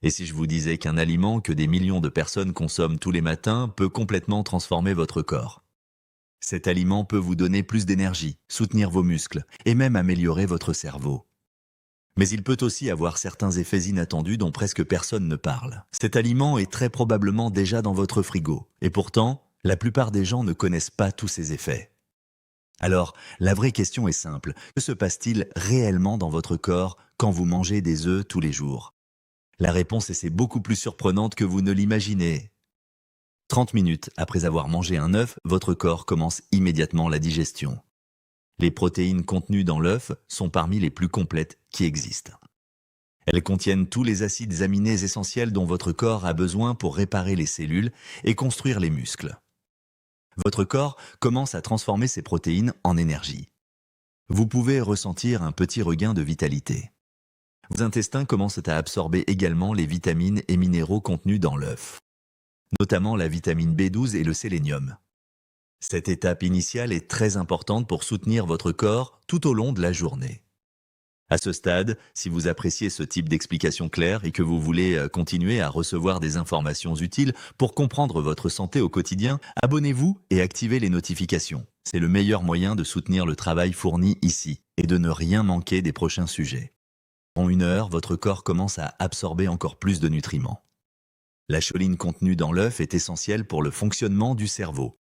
Et si je vous disais qu'un aliment que des millions de personnes consomment tous les matins peut complètement transformer votre corps? Cet aliment peut vous donner plus d'énergie, soutenir vos muscles et même améliorer votre cerveau. Mais il peut aussi avoir certains effets inattendus dont presque personne ne parle. Cet aliment est très probablement déjà dans votre frigo, et pourtant, la plupart des gens ne connaissent pas tous ses effets. Alors, la vraie question est simple. Que se passe-t-il réellement dans votre corps quand vous mangez des œufs tous les jours? La réponse est beaucoup plus surprenante que vous ne l'imaginez. 30 minutes après avoir mangé un œuf, votre corps commence immédiatement la digestion. Les protéines contenues dans l'œuf sont parmi les plus complètes qui existent. Elles contiennent tous les acides aminés essentiels dont votre corps a besoin pour réparer les cellules et construire les muscles. Votre corps commence à transformer ces protéines en énergie. Vous pouvez ressentir un petit regain de vitalité. Vos intestins commencent à absorber également les vitamines et minéraux contenus dans l'œuf, notamment la vitamine B12 et le sélénium. Cette étape initiale est très importante pour soutenir votre corps tout au long de la journée. À ce stade, si vous appréciez ce type d'explication claire et que vous voulez continuer à recevoir des informations utiles pour comprendre votre santé au quotidien, abonnez-vous et activez les notifications. C'est le meilleur moyen de soutenir le travail fourni ici et de ne rien manquer des prochains sujets. En 1 heure, votre corps commence à absorber encore plus de nutriments. La choline contenue dans l'œuf est essentielle pour le fonctionnement du cerveau.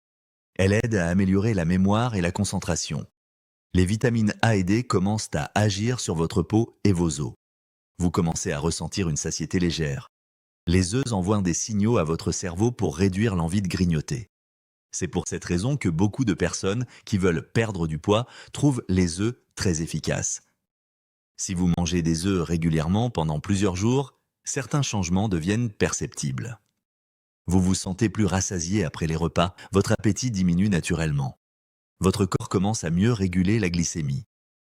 Elle aide à améliorer la mémoire et la concentration. Les vitamines A et D commencent à agir sur votre peau et vos os. Vous commencez à ressentir une satiété légère. Les œufs envoient des signaux à votre cerveau pour réduire l'envie de grignoter. C'est pour cette raison que beaucoup de personnes qui veulent perdre du poids trouvent les œufs très efficaces. Si vous mangez des œufs régulièrement pendant plusieurs jours, certains changements deviennent perceptibles. Vous vous sentez plus rassasié après les repas, votre appétit diminue naturellement. Votre corps commence à mieux réguler la glycémie.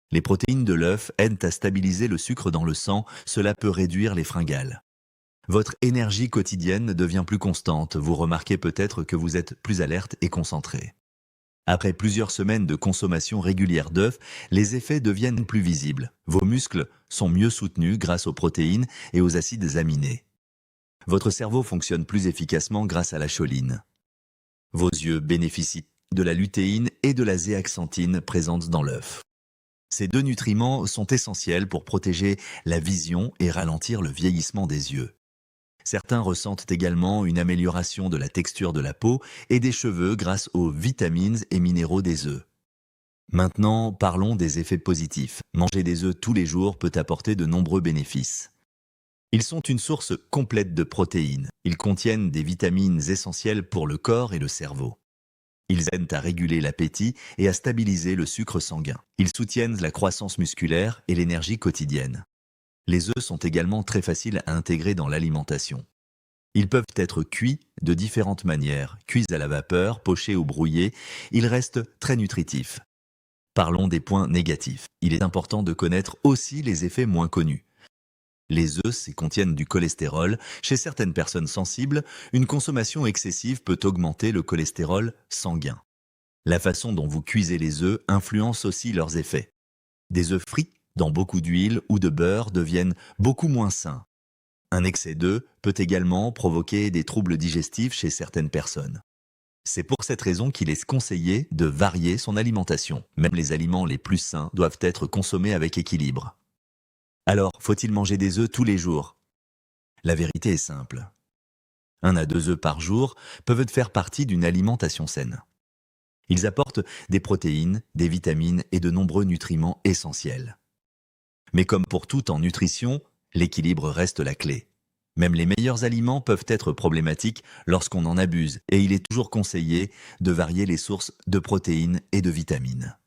Les protéines de l'œuf aident à stabiliser le sucre dans le sang, cela peut réduire les fringales. Votre énergie quotidienne devient plus constante, vous remarquez peut-être que vous êtes plus alerte et concentré. Après plusieurs semaines de consommation régulière d'œufs, les effets deviennent plus visibles. Vos muscles sont mieux soutenus grâce aux protéines et aux acides aminés. Votre cerveau fonctionne plus efficacement grâce à la choline. Vos yeux bénéficient de la lutéine et de la zéaxanthine présentes dans l'œuf. Ces 2 nutriments sont essentiels pour protéger la vision et ralentir le vieillissement des yeux. Certains ressentent également une amélioration de la texture de la peau et des cheveux grâce aux vitamines et minéraux des œufs. Maintenant, parlons des effets positifs. Manger des œufs tous les jours peut apporter de nombreux bénéfices. Ils sont une source complète de protéines. Ils contiennent des vitamines essentielles pour le corps et le cerveau. Ils aident à réguler l'appétit et à stabiliser le sucre sanguin. Ils soutiennent la croissance musculaire et l'énergie quotidienne. Les œufs sont également très faciles à intégrer dans l'alimentation. Ils peuvent être cuits de différentes manières, cuits à la vapeur, pochés ou brouillés, ils restent très nutritifs. Parlons des points négatifs. Il est important de connaître aussi les effets moins connus. Les œufs contiennent du cholestérol. Chez certaines personnes sensibles, une consommation excessive peut augmenter le cholestérol sanguin. La façon dont vous cuisez les œufs influence aussi leurs effets. Des œufs frits dans beaucoup d'huile ou de beurre deviennent beaucoup moins sains. Un excès d'œufs peut également provoquer des troubles digestifs chez certaines personnes. C'est pour cette raison qu'il est conseillé de varier son alimentation. Même les aliments les plus sains doivent être consommés avec équilibre. Alors, faut-il manger des œufs tous les jours? La vérité est simple. 1 à 2 œufs par jour peuvent faire partie d'une alimentation saine. Ils apportent des protéines, des vitamines et de nombreux nutriments essentiels. Mais comme pour tout en nutrition, l'équilibre reste la clé. Même les meilleurs aliments peuvent être problématiques lorsqu'on en abuse et il est toujours conseillé de varier les sources de protéines et de vitamines.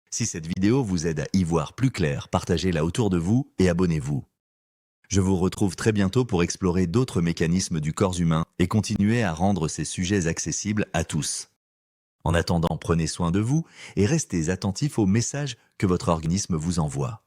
Si cette vidéo vous aide à y voir plus clair, partagez-la autour de vous et abonnez-vous. Je vous retrouve très bientôt pour explorer d'autres mécanismes du corps humain et continuer à rendre ces sujets accessibles à tous. En attendant, prenez soin de vous et restez attentifs aux messages que votre organisme vous envoie.